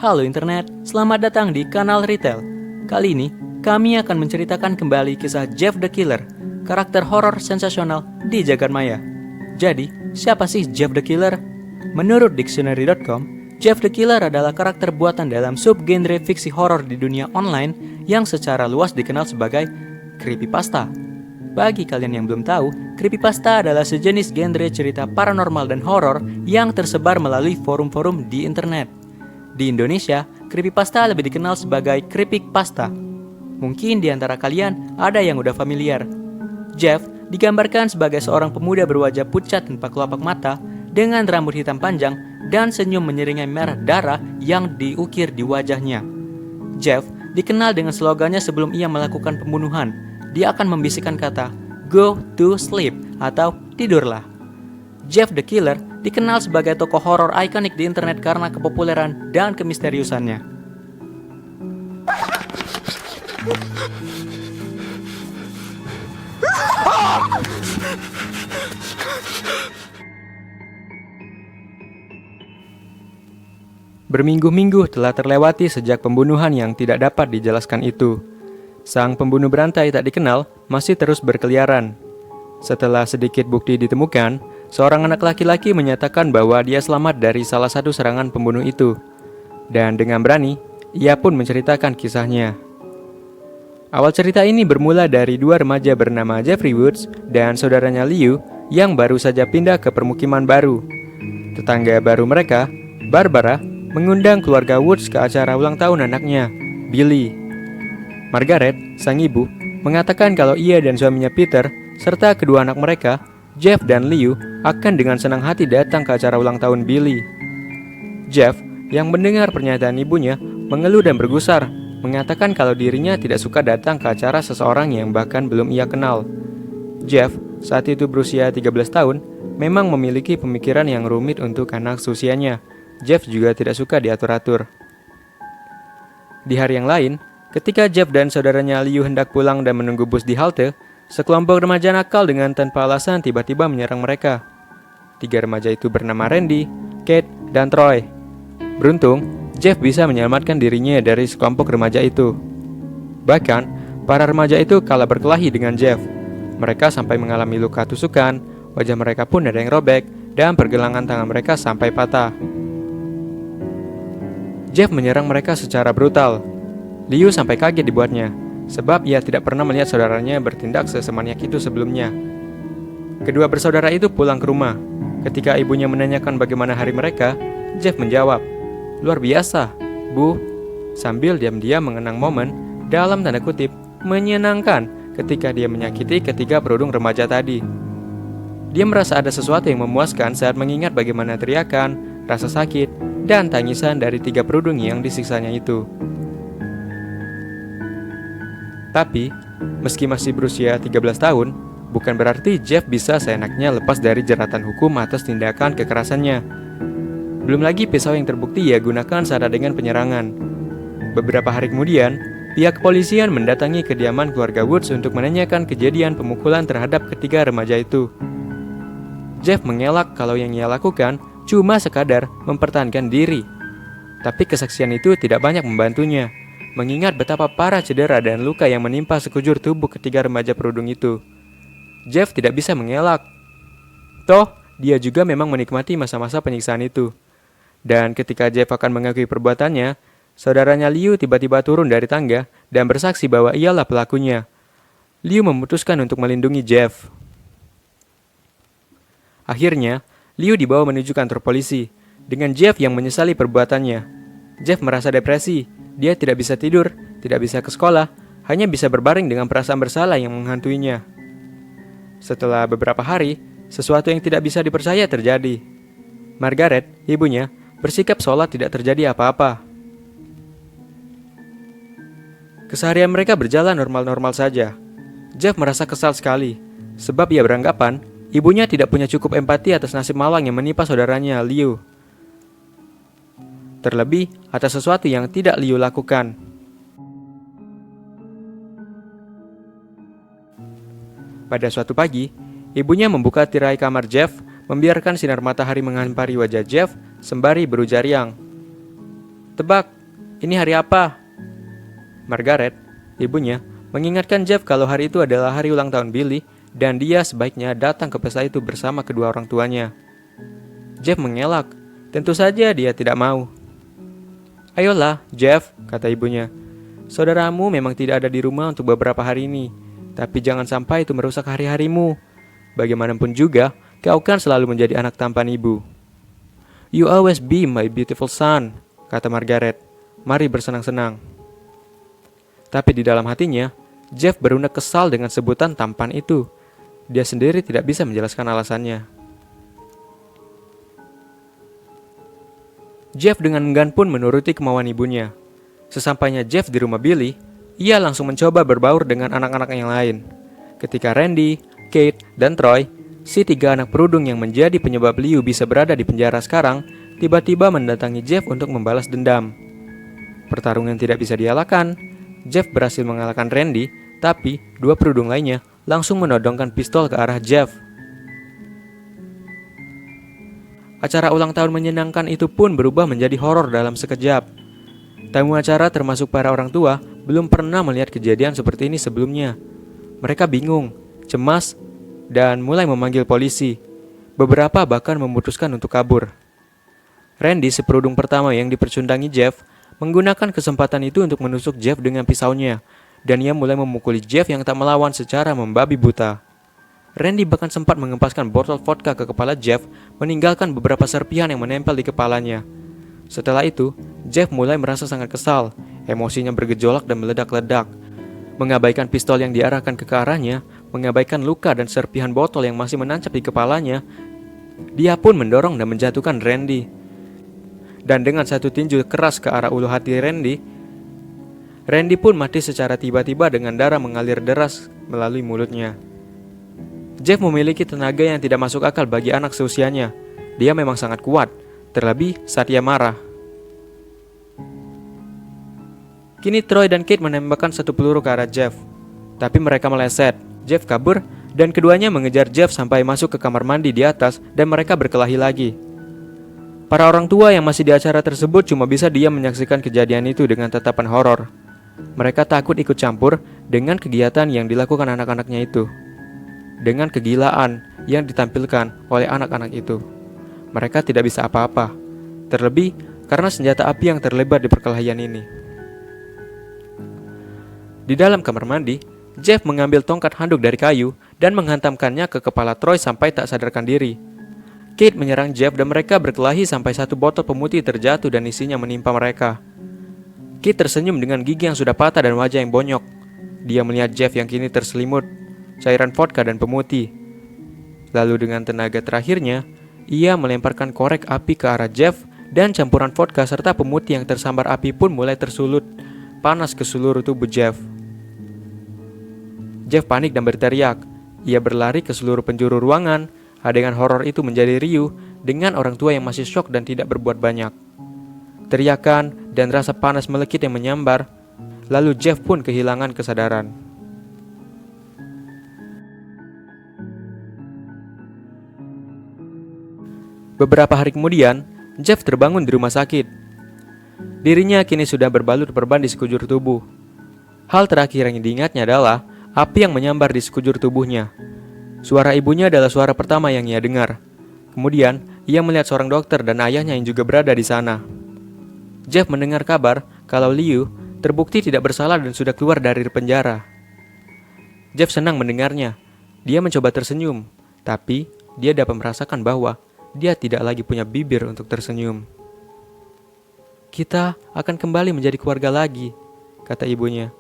Halo internet, selamat datang di kanal Retail. Kali ini, kami akan menceritakan kembali kisah Jeff the Killer, karakter horor sensasional di jagadmaya. Jadi, siapa sih Jeff the Killer? Menurut dictionary.com, Jeff the Killer adalah karakter buatan dalam subgenre fiksi horor di dunia online yang secara luas dikenal sebagai creepypasta. Bagi kalian yang belum tahu, creepypasta adalah sejenis genre cerita paranormal dan horor yang tersebar melalui forum-forum di internet. Di Indonesia, creepypasta lebih dikenal sebagai creepypasta. Mungkin di antara kalian ada yang udah familiar. Jeff digambarkan sebagai seorang pemuda berwajah pucat tanpa kelopak mata dengan rambut hitam panjang dan senyum menyeringai merah darah yang diukir di wajahnya. Jeff dikenal dengan slogannya sebelum ia melakukan pembunuhan. Dia akan membisikkan kata, "Go to sleep" atau "tidurlah". Jeff the Killer dikenal sebagai tokoh horor ikonik di internet karena kepopuleran dan kemisteriusannya. Berminggu-minggu telah terlewati sejak pembunuhan yang tidak dapat dijelaskan itu. Sang pembunuh berantai tak dikenal masih terus berkeliaran. Setelah sedikit bukti ditemukan, seorang anak laki-laki menyatakan bahwa dia selamat dari salah satu serangan pembunuh itu. Dan dengan berani, ia pun menceritakan kisahnya. Awal cerita ini bermula dari dua remaja bernama Jeffrey Woods dan saudaranya Liu yang baru saja pindah ke permukiman baru. Tetangga baru mereka, Barbara, mengundang keluarga Woods ke acara ulang tahun anaknya, Billy. Margaret, sang ibu, mengatakan kalau ia dan suaminya Peter, serta kedua anak mereka, Jeff dan Liu, akan dengan senang hati datang ke acara ulang tahun Billy. Jeff, yang mendengar pernyataan ibunya, mengeluh dan bergusar, mengatakan kalau dirinya tidak suka datang ke acara seseorang yang bahkan belum ia kenal. Jeff, saat itu berusia 13 tahun, memang memiliki pemikiran yang rumit untuk anak seusianya. Jeff juga tidak suka diatur-atur. Di hari yang lain, ketika Jeff dan saudaranya Liu hendak pulang dan menunggu bus di halte, sekelompok remaja nakal dengan tanpa alasan tiba-tiba menyerang mereka. 3 remaja itu bernama Randy, Kate, dan Troy. Beruntung, Jeff bisa menyelamatkan dirinya dari sekelompok remaja itu. Bahkan, para remaja itu kalah berkelahi dengan Jeff. Mereka sampai mengalami luka tusukan, wajah mereka pun ada yang robek, dan pergelangan tangan mereka sampai patah. Jeff menyerang mereka secara brutal. Liu sampai kaget dibuatnya, sebab ia tidak pernah melihat saudaranya bertindak sesemaniak itu sebelumnya. Kedua bersaudara itu pulang ke rumah. Ketika ibunya menanyakan bagaimana hari mereka, Jeff menjawab, "Luar biasa, Bu," sambil diam-diam mengenang momen, dalam tanda kutip, menyenangkan ketika dia menyakiti ketiga berudung remaja tadi. Dia merasa ada sesuatu yang memuaskan saat mengingat bagaimana teriakan, rasa sakit, dan tangisan dari 3 berudung yang disiksanya itu. Tapi, meski masih berusia 13 tahun, bukan berarti Jeff bisa seenaknya lepas dari jeratan hukum atas tindakan kekerasannya. Belum lagi pisau yang terbukti ia gunakan saat adegan penyerangan. Beberapa hari kemudian, pihak kepolisian mendatangi kediaman keluarga Woods untuk menanyakan kejadian pemukulan terhadap ketiga remaja itu. Jeff mengelak kalau yang ia lakukan cuma sekadar mempertahankan diri. Tapi kesaksian itu tidak banyak membantunya, mengingat betapa parah cedera dan luka yang menimpa sekujur tubuh ketiga remaja kerudung itu. Jeff tidak bisa mengelak. Toh, dia juga memang menikmati masa-masa penyiksaan itu. Dan ketika Jeff akan mengakui perbuatannya, saudaranya Liu tiba-tiba turun dari tangga dan bersaksi bahwa ialah pelakunya. Liu memutuskan untuk melindungi Jeff. Akhirnya, Liu dibawa menuju kantor polisi, dengan Jeff yang menyesali perbuatannya. Jeff merasa depresi. Dia tidak bisa tidur, tidak bisa ke sekolah, hanya bisa berbaring dengan perasaan bersalah yang menghantuinya. Setelah beberapa hari, sesuatu yang tidak bisa dipercaya terjadi. Margaret, ibunya, bersikap seolah tidak terjadi apa-apa. Keseharian mereka berjalan normal-normal saja. Jeff merasa kesal sekali, sebab ia beranggapan ibunya tidak punya cukup empati atas nasib malang yang menimpa saudaranya, Liu. Terlebih atas sesuatu yang tidak Liu lakukan. Pada suatu pagi, ibunya membuka tirai kamar Jeff, membiarkan sinar matahari menghampari wajah Jeff sembari berujar riang. Tebak, ini hari apa? Margaret, ibunya, mengingatkan Jeff kalau hari itu adalah hari ulang tahun Billy dan dia sebaiknya datang ke pesta itu bersama kedua orang tuanya. Jeff mengelak, tentu saja dia tidak mau. Ayolah, Jeff, kata ibunya. Saudaramu memang tidak ada di rumah untuk beberapa hari ini, tapi jangan sampai itu merusak hari-harimu. Bagaimanapun juga, kau kan selalu menjadi anak tampan ibu. You always be my beautiful son, kata Margaret. Mari bersenang-senang. Tapi di dalam hatinya, Jeff berunak kesal dengan sebutan tampan itu. Dia sendiri tidak bisa menjelaskan alasannya. Jeff dengan enggan pun menuruti kemauan ibunya. Sesampainya Jeff di rumah Billy, ia langsung mencoba berbaur dengan anak-anak yang lain. Ketika Randy, Kate, dan Troy, si 3 anak perudung yang menjadi penyebab Liu bisa berada di penjara sekarang, tiba-tiba mendatangi Jeff untuk membalas dendam. Pertarungan tidak bisa dielakkan. Jeff berhasil mengalahkan Randy, tapi 2 perudung lainnya langsung menodongkan pistol ke arah Jeff. Acara ulang tahun menyenangkan itu pun berubah menjadi horor dalam sekejap. Tamu acara termasuk para orang tua belum pernah melihat kejadian seperti ini sebelumnya. Mereka bingung, cemas, dan mulai memanggil polisi. Beberapa bahkan memutuskan untuk kabur. Randy, si perudung pertama yang dipercundangi Jeff, menggunakan kesempatan itu untuk menusuk Jeff dengan pisaunya, dan ia mulai memukuli Jeff yang tak melawan secara membabi buta. Randy bahkan sempat mengempaskan botol vodka ke kepala Jeff, meninggalkan beberapa serpihan yang menempel di kepalanya. Setelah itu, Jeff mulai merasa sangat kesal, emosinya bergejolak dan meledak-ledak. Mengabaikan pistol yang diarahkan ke arahnya, mengabaikan luka dan serpihan botol yang masih menancap di kepalanya, dia pun mendorong dan menjatuhkan Randy. Dan dengan satu tinju keras ke arah ulu hati Randy pun mati secara tiba-tiba dengan darah mengalir deras melalui mulutnya. Jeff memiliki tenaga yang tidak masuk akal bagi anak seusianya. Dia memang sangat kuat, terlebih saat ia marah. Kini Troy dan Kate menembakkan 1 peluru ke arah Jeff. Tapi mereka meleset, Jeff kabur, dan keduanya mengejar Jeff sampai masuk ke kamar mandi di atas dan mereka berkelahi lagi. Para orang tua yang masih di acara tersebut cuma bisa diam menyaksikan kejadian itu dengan tatapan horor. Mereka takut ikut campur dengan kegiatan yang dilakukan anak-anaknya itu. Dengan kegilaan yang ditampilkan oleh anak-anak itu, mereka tidak bisa apa-apa. Terlebih karena senjata api yang terlibat di perkelahian ini. Di dalam kamar mandi, Jeff mengambil tongkat handuk dari kayu dan menghantamkannya ke kepala Troy sampai tak sadarkan diri. Kate menyerang Jeff dan mereka berkelahi sampai 1 botol pemutih terjatuh dan isinya menimpa mereka. Kate tersenyum dengan gigi yang sudah patah dan wajah yang bonyok. Dia melihat Jeff yang kini terselimut cairan vodka dan pemutih. Lalu dengan tenaga terakhirnya, ia melemparkan korek api ke arah Jeff dan campuran vodka serta pemutih yang tersambar api pun mulai tersulut panas ke seluruh tubuh Jeff. Jeff panik dan berteriak. Ia berlari ke seluruh penjuru ruangan. Adegan horor itu menjadi riuh dengan orang tua yang masih syok dan tidak berbuat banyak. Teriakan dan rasa panas melekit yang menyambar. Lalu Jeff pun kehilangan kesadaran. Beberapa hari kemudian, Jeff terbangun di rumah sakit. Dirinya kini sudah berbalut perban di sekujur tubuh. Hal terakhir yang diingatnya adalah api yang menyambar di sekujur tubuhnya. Suara ibunya adalah suara pertama yang ia dengar. Kemudian, ia melihat seorang dokter dan ayahnya yang juga berada di sana. Jeff mendengar kabar kalau Liu terbukti tidak bersalah dan sudah keluar dari penjara. Jeff senang mendengarnya. Dia mencoba tersenyum, tapi dia dapat merasakan bahwa dia tidak lagi punya bibir untuk tersenyum. Kita akan kembali menjadi keluarga lagi, kata ibunya.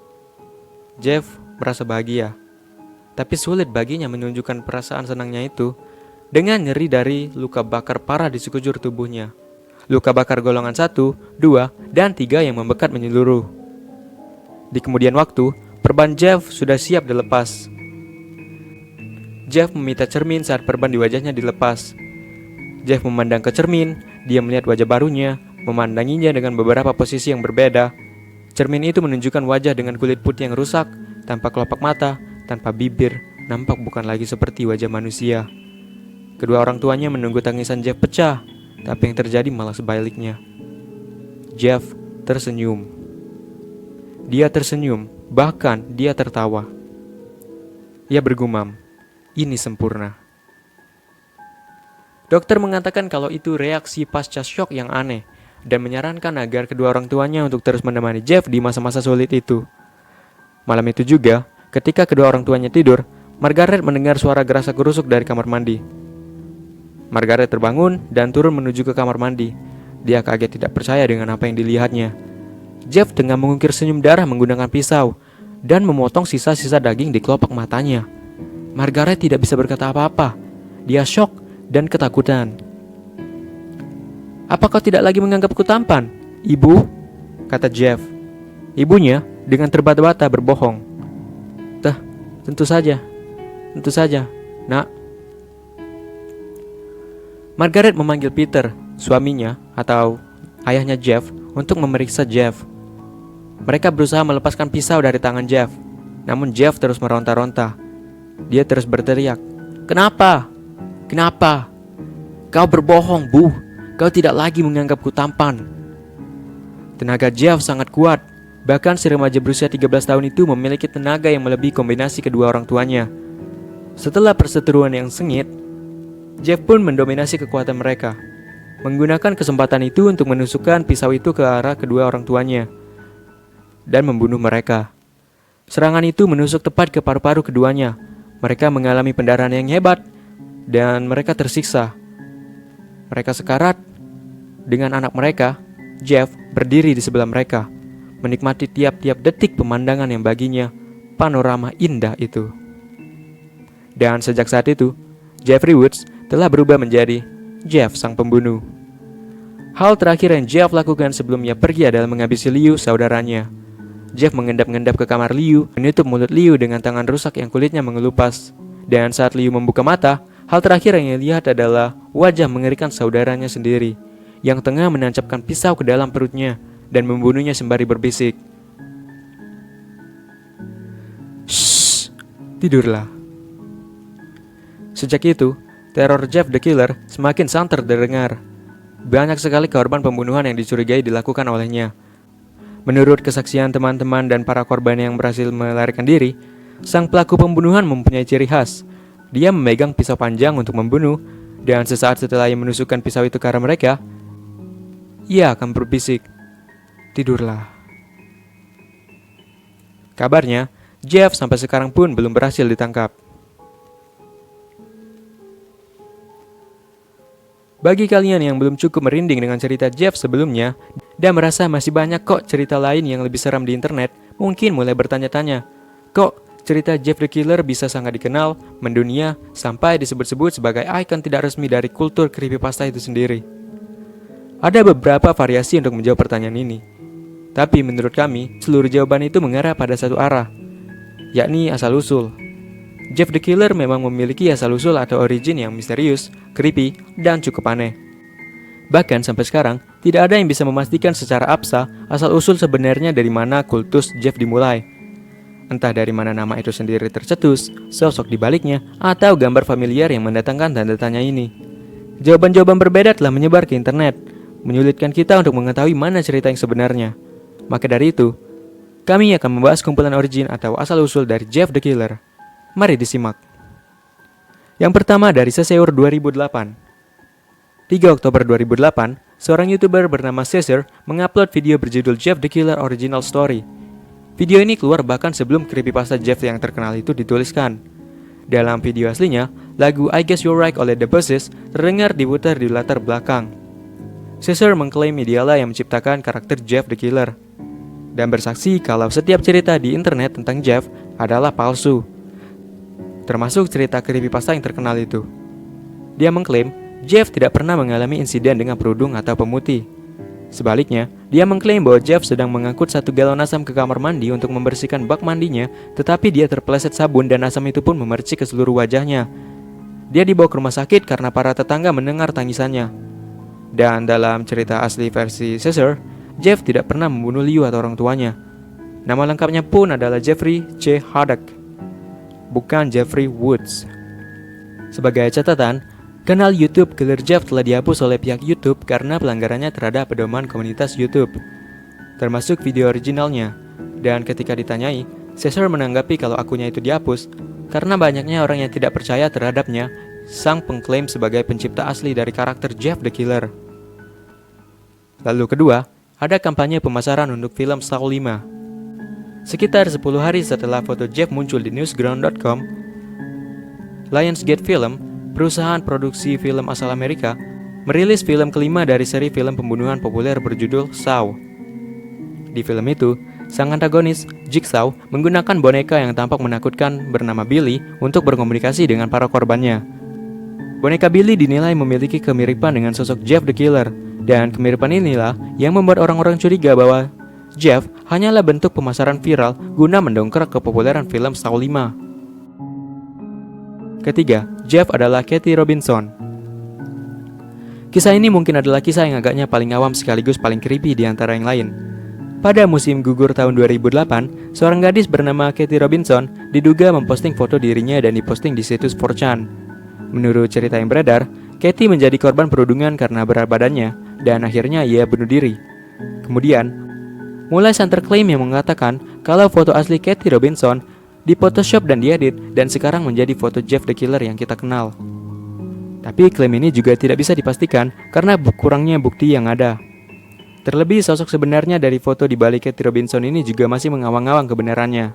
Jeff merasa bahagia, tapi sulit baginya menunjukkan perasaan senangnya itu dengan nyeri dari luka bakar parah di sekujur tubuhnya. Luka bakar golongan 1, 2, dan 3 yang membekat menyeluruh. Di kemudian waktu, perban Jeff sudah siap dilepas. Jeff meminta cermin saat perban di wajahnya dilepas. Jeff memandang ke cermin, dia melihat wajah barunya, memandanginya dengan beberapa posisi yang berbeda. Cermin itu menunjukkan wajah dengan kulit putih yang rusak, tanpa kelopak mata, tanpa bibir, nampak bukan lagi seperti wajah manusia. Kedua orang tuanya menunggu tangisan Jeff pecah, tapi yang terjadi malah sebaliknya. Jeff tersenyum. Dia tersenyum, bahkan dia tertawa. Ia bergumam, "Ini sempurna." Dokter mengatakan kalau itu reaksi pasca syok yang aneh dan menyarankan agar kedua orang tuanya untuk terus menemani Jeff di masa-masa sulit itu. Malam itu juga, ketika kedua orang tuanya tidur, Margaret mendengar suara gerasak-gerusuk dari kamar mandi. Margaret terbangun dan turun menuju ke kamar mandi. Dia kaget tidak percaya dengan apa yang dilihatnya. Jeff tengah mengukir senyum darah menggunakan pisau dan memotong sisa-sisa daging di kelopak matanya. Margaret tidak bisa berkata apa-apa. Dia syok dan ketakutan. "Apa kau tidak lagi menganggapku tampan, Ibu?" kata Jeff. Ibunya dengan terbata-bata berbohong. Tentu saja, Nak." Margaret memanggil Peter, suaminya atau ayahnya Jeff, untuk memeriksa Jeff. Mereka berusaha melepaskan pisau dari tangan Jeff, namun Jeff terus meronta-ronta. Dia terus berteriak, Kenapa? Kau berbohong, Bu. Kau tidak lagi menganggapku tampan." Tenaga Jeff sangat kuat. Bahkan si remaja berusia 13 tahun itu memiliki tenaga yang melebihi kombinasi kedua orang tuanya. Setelah perseteruan yang sengit, Jeff pun mendominasi kekuatan mereka, menggunakan kesempatan itu untuk menusukkan pisau itu ke arah kedua orang tuanya dan membunuh mereka. Serangan itu menusuk tepat ke paru-paru keduanya. Mereka mengalami pendarahan yang hebat dan mereka tersiksa. Mereka sekarat dengan anak mereka, Jeff, berdiri di sebelah mereka, menikmati tiap-tiap detik pemandangan yang baginya panorama indah itu. Dan sejak saat itu, Jeffrey Woods telah berubah menjadi Jeff sang pembunuh. Hal terakhir yang Jeff lakukan sebelumnya pergi adalah menghabisi Liu, saudaranya. Jeff mengendap-endap ke kamar Liu, menutup mulut Liu dengan tangan rusak yang kulitnya mengelupas. Dan saat Liu membuka mata, hal terakhir yang ia lihat adalah wajah mengerikan saudaranya sendiri, yang tengah menancapkan pisau ke dalam perutnya dan membunuhnya sembari berbisik, "Shh, tidurlah." Sejak itu, teror Jeff the Killer semakin santer terdengar. Banyak sekali korban pembunuhan yang dicurigai dilakukan olehnya. Menurut kesaksian teman-teman dan para korban yang berhasil melarikan diri, sang pelaku pembunuhan mempunyai ciri khas. Dia memegang pisau panjang untuk membunuh, dan sesaat setelah ia menusukkan pisau itu ke arah mereka, ia akan berbisik, "Tidurlah." Kabarnya, Jeff sampai sekarang pun belum berhasil ditangkap. Bagi kalian yang belum cukup merinding dengan cerita Jeff sebelumnya dan merasa masih banyak kok cerita lain yang lebih seram di internet, mungkin mulai bertanya-tanya, kok cerita Jeff the Killer bisa sangat dikenal, mendunia, sampai disebut-sebut sebagai ikon tidak resmi dari kultur creepypasta itu sendiri. Ada beberapa variasi untuk menjawab pertanyaan ini. Tapi menurut kami, seluruh jawaban itu mengarah pada satu arah, yakni asal-usul. Jeff the Killer memang memiliki asal-usul atau origin yang misterius, creepy, dan cukup aneh. Bahkan sampai sekarang, tidak ada yang bisa memastikan secara absa asal-usul sebenarnya dari mana kultus Jeff dimulai. Entah dari mana nama itu sendiri tercetus, sosok di baliknya, atau gambar familiar yang mendatangkan tanda tanya ini. Jawaban-jawaban berbeda telah menyebar ke internet, menyulitkan kita untuk mengetahui mana cerita yang sebenarnya. Maka dari itu, kami akan membahas kumpulan origin atau asal-usul dari Jeff the Killer. Mari disimak. Yang pertama dari Seseur 2008. 3 Oktober 2008, seorang YouTuber bernama Caesar mengupload video berjudul Jeff the Killer Original Story. Video ini keluar bahkan sebelum creepypasta Jeff yang terkenal itu dituliskan. Dalam video aslinya, lagu I Guess You're Right oleh The Buzzes terdengar diputar di latar belakang. Caesar mengklaim dialah yang menciptakan karakter Jeff the Killer dan bersaksi kalau setiap cerita di internet tentang Jeff adalah palsu, termasuk cerita creepypasta yang terkenal itu. Dia mengklaim Jeff tidak pernah mengalami insiden dengan kerudung atau pemutih. Sebaliknya, dia mengklaim bahwa Jeff sedang mengangkut 1 galon asam ke kamar mandi untuk membersihkan bak mandinya, tetapi dia terpeleset sabun dan asam itu pun memercik ke seluruh wajahnya. Dia dibawa ke rumah sakit karena para tetangga mendengar tangisannya. Dan dalam cerita asli versi Caesar, Jeff tidak pernah membunuh Liu atau orang tuanya. Nama lengkapnya pun adalah Jeffrey C. Haddock, bukan Jeffrey Woods. Sebagai catatan, kanal YouTube Killer Jeff telah dihapus oleh pihak YouTube karena pelanggarannya terhadap pedoman komunitas YouTube. termasuk video originalnya. Dan ketika ditanyai, Caesar menanggapi kalau akunnya itu dihapus karena banyaknya orang yang tidak percaya terhadapnya, sang pengklaim sebagai pencipta asli dari karakter Jeff the Killer. Lalu kedua, ada kampanye pemasaran untuk film Saw 5. Sekitar 10 hari setelah foto Jeff muncul di newsground.com, Lionsgate Film, perusahaan produksi film asal Amerika, merilis film kelima dari seri film pembunuhan populer berjudul Saw. Di film itu, sang antagonis, Jigsaw, menggunakan boneka yang tampak menakutkan bernama Billy untuk berkomunikasi dengan para korbannya. Boneka Billy dinilai memiliki kemiripan dengan sosok Jeff the Killer, dan kemiripan inilah yang membuat orang-orang curiga bahwa Jeff hanyalah bentuk pemasaran viral guna mendongkrak kepopuleran film Saw 5. Ketiga, Jeff adalah Katie Robinson. Kisah ini mungkin adalah kisah yang agaknya paling awam sekaligus paling creepy di antara yang lain. Pada musim gugur tahun 2008, seorang gadis bernama Katie Robinson diduga memposting foto dirinya dan diposting di situs 4chan. Menurut cerita yang beredar, Katie menjadi korban perundungan karena berat badannya, dan akhirnya ia bunuh diri. Kemudian, mulai santer klaim yang mengatakan kalau foto asli Katie Robinson di Photoshop dan diedit dan sekarang menjadi foto Jeff the Killer yang kita kenal. Tapi klaim ini juga tidak bisa dipastikan karena kurangnya bukti yang ada. Terlebih sosok sebenarnya dari foto di balik Katie Robinson ini juga masih mengawang-awang kebenarannya.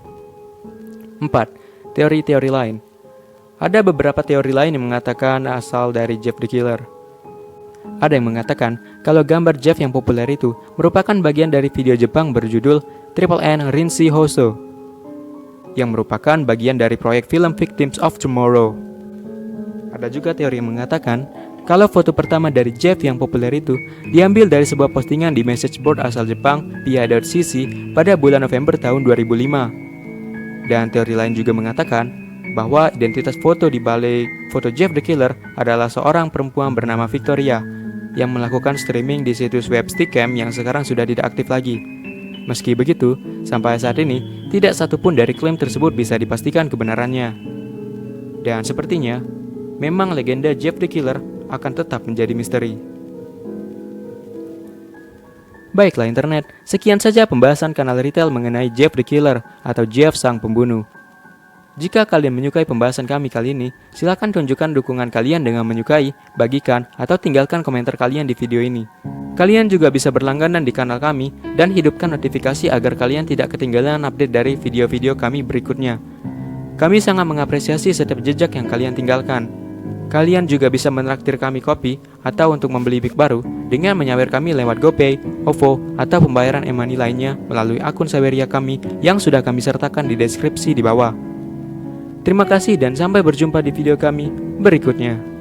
4. Teori-teori lain. Ada beberapa teori lain yang mengatakan asal dari Jeff the Killer. Ada yang mengatakan kalau gambar Jeff yang populer itu merupakan bagian dari video Jepang berjudul Triple N Rinshi Hoso, yang merupakan bagian dari proyek film Victims of Tomorrow. Ada juga teori yang mengatakan kalau foto pertama dari Jeff yang populer itu diambil dari sebuah postingan di message board asal Jepang pia.cc pada bulan November tahun 2005. Dan teori lain juga mengatakan bahwa identitas foto di balik foto Jeff the Killer adalah seorang perempuan bernama Victoria yang melakukan streaming di situs web Stickam yang sekarang sudah tidak aktif lagi. Meski begitu, sampai saat ini tidak satupun dari klaim tersebut bisa dipastikan kebenarannya. Dan sepertinya memang legenda Jeff the Killer akan tetap menjadi misteri. Baiklah internet, sekian saja pembahasan kanal Retail mengenai Jeff the Killer atau Jeff sang pembunuh. Jika kalian menyukai pembahasan kami kali ini, silakan tunjukkan dukungan kalian dengan menyukai, bagikan, atau tinggalkan komentar kalian di video ini. Kalian juga bisa berlangganan di kanal kami dan hidupkan notifikasi agar kalian tidak ketinggalan update dari video-video kami berikutnya. Kami sangat mengapresiasi setiap jejak yang kalian tinggalkan. Kalian juga bisa menraktir kami kopi atau untuk membeli mic baru dengan menyawer kami lewat GoPay, OVO, atau pembayaran e-money lainnya melalui akun Saweria kami yang sudah kami sertakan di deskripsi di bawah. Terima kasih dan sampai berjumpa di video kami berikutnya.